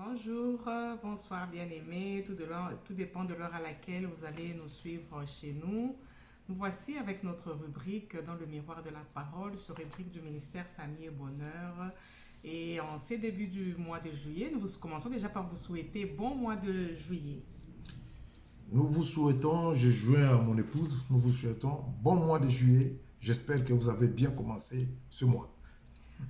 Bonjour, bonsoir bien-aimés, tout dépend de l'heure à laquelle vous allez nous suivre chez nous. Nous voici avec notre rubrique dans le miroir de la parole, ce rubrique du ministère Famille et Bonheur. Et en ces débuts du mois de juillet, nous commençons déjà par vous souhaiter bon mois de juillet. Nous vous souhaitons, je joins à mon épouse, nous vous souhaitons bon mois de juillet. J'espère que vous avez bien commencé ce mois.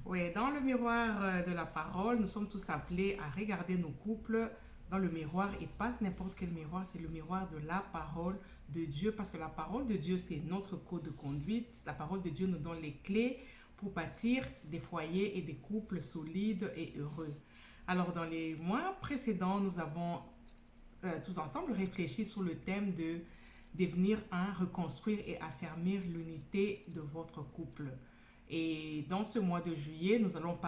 Oui, dans le miroir de la parole, nous sommes tous appelés à regarder nos couples dans le miroir et pas n'importe quel miroir, c'est le miroir de la parole de Dieu parce que la parole de Dieu, c'est notre code de conduite. La parole de Dieu nous donne les clés pour bâtir des foyers et des couples solides et heureux. Alors, dans les mois précédents, nous avons tous ensemble réfléchi sur le thème de devenir un, reconstruire et affermir l'unité de votre couple. Et dans ce mois de juillet, nous allons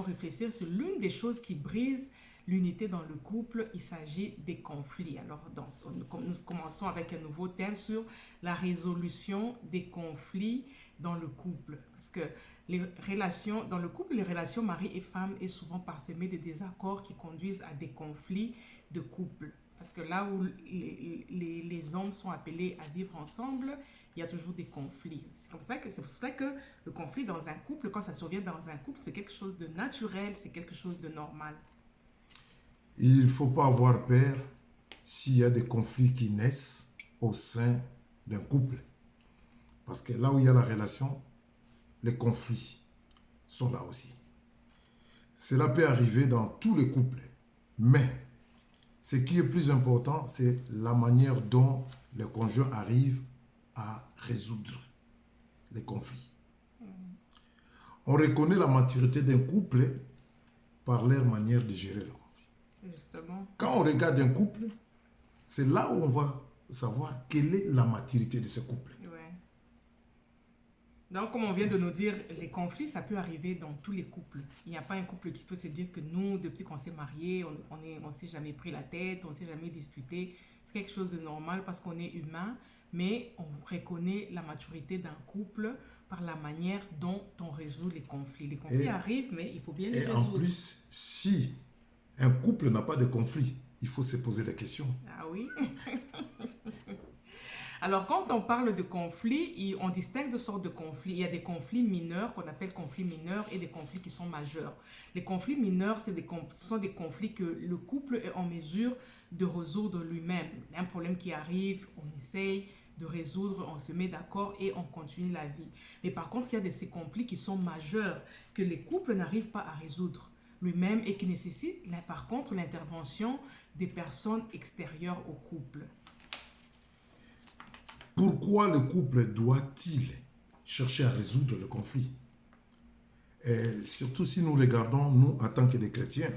réfléchir sur l'une des choses qui brise l'unité dans le couple. Il s'agit des conflits. Alors, nous commençons avec un nouveau thème sur la résolution des conflits dans le couple. Parce que dans le couple, les relations mari et femme est souvent parsemées de désaccords qui conduisent à des conflits de couple. Parce que là où les hommes sont appelés à vivre ensemble, il y a toujours des conflits. C'est pour ça que le conflit dans un couple, quand ça survient dans un couple, c'est quelque chose de naturel, c'est quelque chose de normal. Il ne faut pas avoir peur s'il y a des conflits qui naissent au sein d'un couple. Parce que là où il y a la relation, les conflits sont là aussi. Cela peut arriver dans tous les couples. Mais ce qui est plus important, c'est la manière dont les conjoints arrivent à résoudre les conflits. On reconnaît la maturité d'un couple par leur manière de gérer le conflit. Justement. Quand on regarde un couple, c'est là où on va savoir quelle est la maturité de ce couple. Ouais. Donc, comme on vient de nous dire, les conflits, ça peut arriver dans tous les couples. Il n'y a pas un couple qui peut se dire que nous, depuis qu'on s'est mariés, on s'est jamais pris la tête, on s'est jamais disputé. C'est quelque chose de normal parce qu'on est humain, mais on reconnaît la maturité d'un couple par la manière dont on résout les conflits. Les conflits arrivent, mais il faut bien les Et résoudre. en plus, si un couple n'a pas de conflit, il faut se poser la question. Ah oui. Alors, quand on parle de conflits, on distingue deux sortes de conflits. Il y a des conflits mineurs qu'on appelle conflits mineurs et des conflits qui sont majeurs. Les conflits mineurs, ce sont des conflits que le couple est en mesure de résoudre lui-même. Un problème qui arrive, on essaye de résoudre, on se met d'accord et on continue la vie. Mais par contre, il y a ces conflits qui sont majeurs, que les couples n'arrivent pas à résoudre lui-même et qui nécessitent, par contre, l'intervention des personnes extérieures au couple. Pourquoi le couple doit-il chercher à résoudre le conflit? Et surtout si nous regardons, nous, en tant que des chrétiens,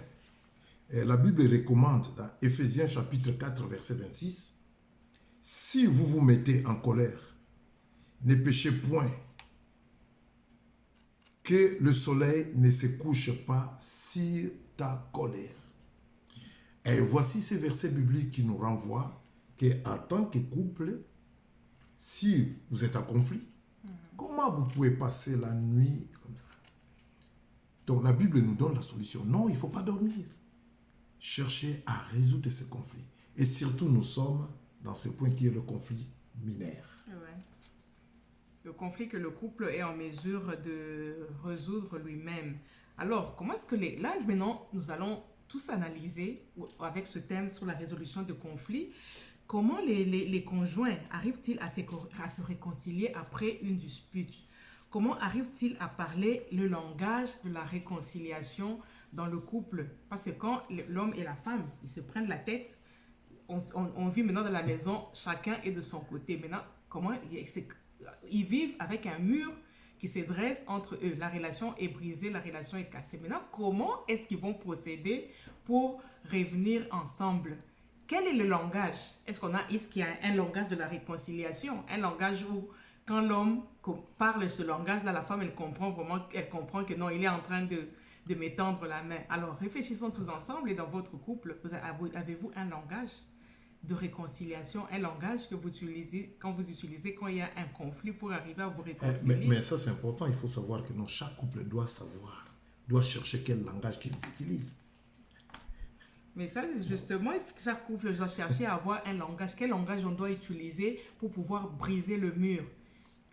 la Bible recommande dans Éphésiens chapitre 4, verset 26, « Si vous vous mettez en colère, ne péchez point, que le soleil ne se couche pas sur ta colère. » Et voici ces versets bibliques qui nous renvoient qu'en tant que couple, si vous êtes en conflit, comment vous pouvez passer la nuit comme ça? Donc la Bible nous donne la solution. Non, il ne faut pas dormir. Cherchez à résoudre ce conflit. Et surtout, nous sommes dans ce point qui est le conflit mineur. Ouais. Le conflit que le couple est en mesure de résoudre lui-même. Alors, comment est-ce que là, maintenant, nous allons tous analyser avec ce thème sur la résolution de conflits. Comment les conjoints arrivent-ils à se réconcilier après une dispute? Comment arrivent-ils à parler le langage de la réconciliation dans le couple? Parce que quand l'homme et la femme, ils se prennent la tête, on vit maintenant dans la maison, chacun est de son côté. Maintenant, comment ils vivent avec un mur qui se dresse entre eux. La relation est brisée, la relation est cassée. Maintenant, comment est-ce qu'ils vont procéder pour revenir ensemble? Quel est le langage? Est-ce qu'il y a un langage de la réconciliation? Un langage où, quand l'homme parle ce langage-là, la femme, elle comprend que non, il est en train de m'étendre la main. Alors, réfléchissons tous ensemble et dans votre couple, avez-vous un langage de réconciliation, un langage que vous utilisez quand il y a un conflit pour arriver à vous réconcilier? Mais ça, c'est important. Il faut savoir que non, chaque couple doit savoir, doit chercher quel langage qu'ils utilisent. Mais ça, c'est justement, chaque couple doit chercher à avoir un langage. Quel langage on doit utiliser pour pouvoir briser le mur,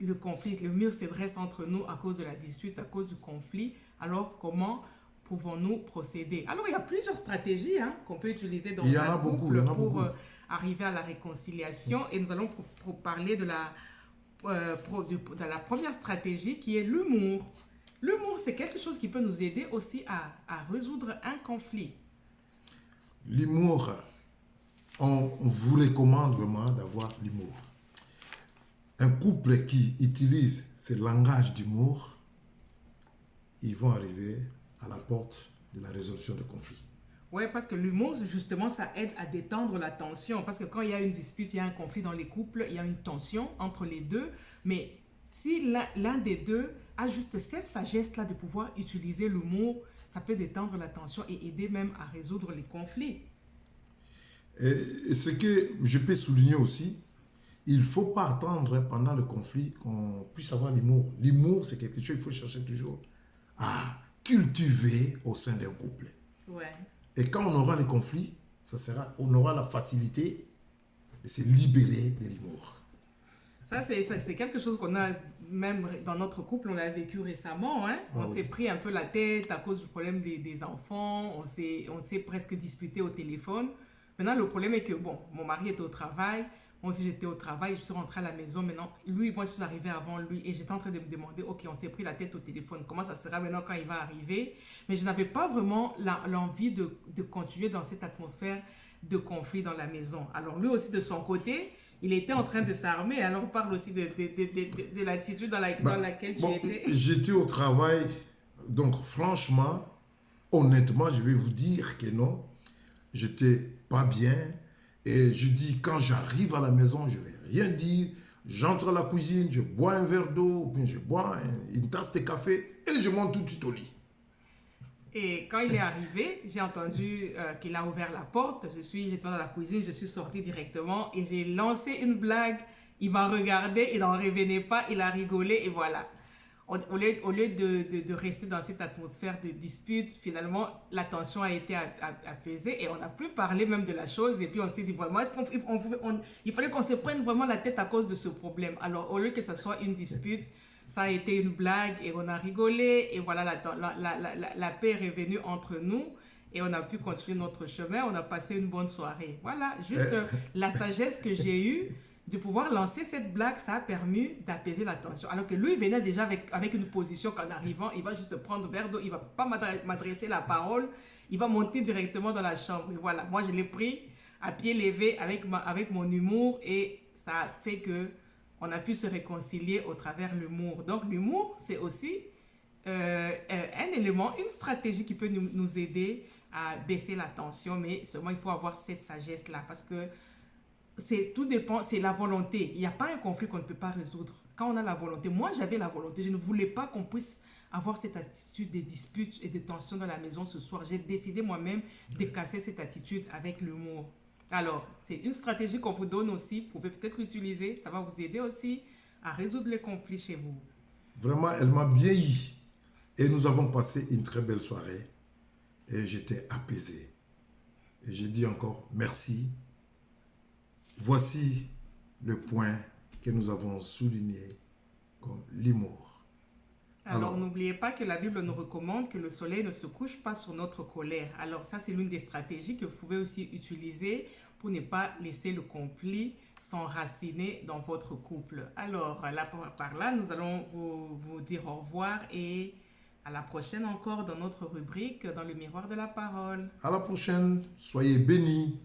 le conflit. Le mur se dresse entre nous à cause de la dispute, à cause du conflit. Alors, comment pouvons-nous procéder? Alors, il y a plusieurs stratégies qu'on peut utiliser dans Il y en un a beaucoup, couple il y en a pour beaucoup. arriver à la réconciliation. Et nous allons parler de de la première stratégie qui est l'humour. L'humour, c'est quelque chose qui peut nous aider aussi à résoudre un conflit. L'humour, on vous recommande vraiment d'avoir l'humour. Un couple qui utilise ce langage d'humour, ils vont arriver à la porte de la résolution de conflits. Oui, parce que l'humour, justement, ça aide à détendre la tension. Parce que quand il y a une dispute, il y a un conflit dans les couples, il y a une tension entre les deux. Mais si l'un des deux a juste cette sagesse-là de pouvoir utiliser l'humour, ça peut détendre la tension et aider même à résoudre les conflits. Et ce que je peux souligner aussi, il ne faut pas attendre pendant le conflit qu'on puisse avoir l'humour. L'humour, c'est quelque chose qu'il faut chercher toujours à cultiver au sein d'un couple. Ouais. Et quand on aura les conflits, on aura la facilité de se libérer de l'humour. Ça, c'est quelque chose qu'on a, même dans notre couple, on l'a vécu récemment. On s'est pris un peu la tête à cause du problème des enfants. On s'est presque disputé au téléphone. Maintenant, le problème est que, bon, mon mari était au travail. Moi aussi, j'étais au travail. Je suis rentrée à la maison. Maintenant, lui, moi, je suis arrivée avant lui. Et j'étais en train de me demander, OK, on s'est pris la tête au téléphone. Comment ça sera maintenant quand il va arriver? Mais je n'avais pas vraiment l'envie de continuer dans cette atmosphère de conflit dans la maison. Alors, lui aussi, de son côté, il était en train de s'armer. Alors, on parle aussi de l'attitude dans laquelle tu étais. J'étais au travail. Donc, franchement, honnêtement, je vais vous dire que non. J'étais pas bien. Et je dis, quand j'arrive à la maison, je vais rien dire. J'entre à la cuisine, je bois un verre d'eau, puis je bois une tasse de café et je monte tout de suite au lit. Et quand il est arrivé, j'ai entendu qu'il a ouvert la porte. J'étais dans la cuisine, je suis sortie directement et j'ai lancé une blague. Il m'a regardé, il n'en revenait pas, il a rigolé et voilà. Au lieu de rester dans cette atmosphère de dispute, finalement, la tension a été apaisée et on a pu parler même de la chose. Et puis on s'est dit, vraiment, il fallait qu'on se prenne vraiment la tête à cause de ce problème. Alors, au lieu que ce soit une dispute, ça a été une blague et on a rigolé. Et voilà, la paix est revenue entre nous. Et on a pu continuer notre chemin. On a passé une bonne soirée. Voilà, juste la sagesse que j'ai eue de pouvoir lancer cette blague, ça a permis d'apaiser la tension. Alors que lui, il venait déjà avec une position qu'en arrivant, il va juste prendre un verre d'eau, il ne va pas m'adresser la parole, il va monter directement dans la chambre. Et voilà, moi je l'ai pris à pied levé avec mon humour et ça a fait qu'on a pu se réconcilier au travers l'humour. Donc l'humour, c'est aussi un élément, une stratégie qui peut nous aider à baisser la tension, mais seulement il faut avoir cette sagesse-là parce que tout dépend, c'est la volonté. Il n'y a pas un conflit qu'on ne peut pas résoudre. Quand on a la volonté, moi j'avais la volonté, je ne voulais pas qu'on puisse avoir cette attitude de disputes et de tensions dans la maison ce soir. J'ai décidé moi-même de casser cette attitude avec l'humour. Alors, c'est une stratégie qu'on vous donne aussi, vous pouvez peut-être l'utiliser, ça va vous aider aussi à résoudre les conflits chez vous. Vraiment, elle m'a bien eu. Et nous avons passé une très belle soirée. Et j'étais apaisé. Et j'ai dit encore merci. Voici le point que nous avons souligné comme l'humour. Alors, n'oubliez pas que la Bible nous recommande que le soleil ne se couche pas sur notre colère. Alors, ça, c'est l'une des stratégies que vous pouvez aussi utiliser pour ne pas laisser le conflit s'enraciner dans votre couple. Alors, là, par là, nous allons vous dire au revoir et à la prochaine encore dans notre rubrique dans le miroir de la parole. À la prochaine, soyez bénis.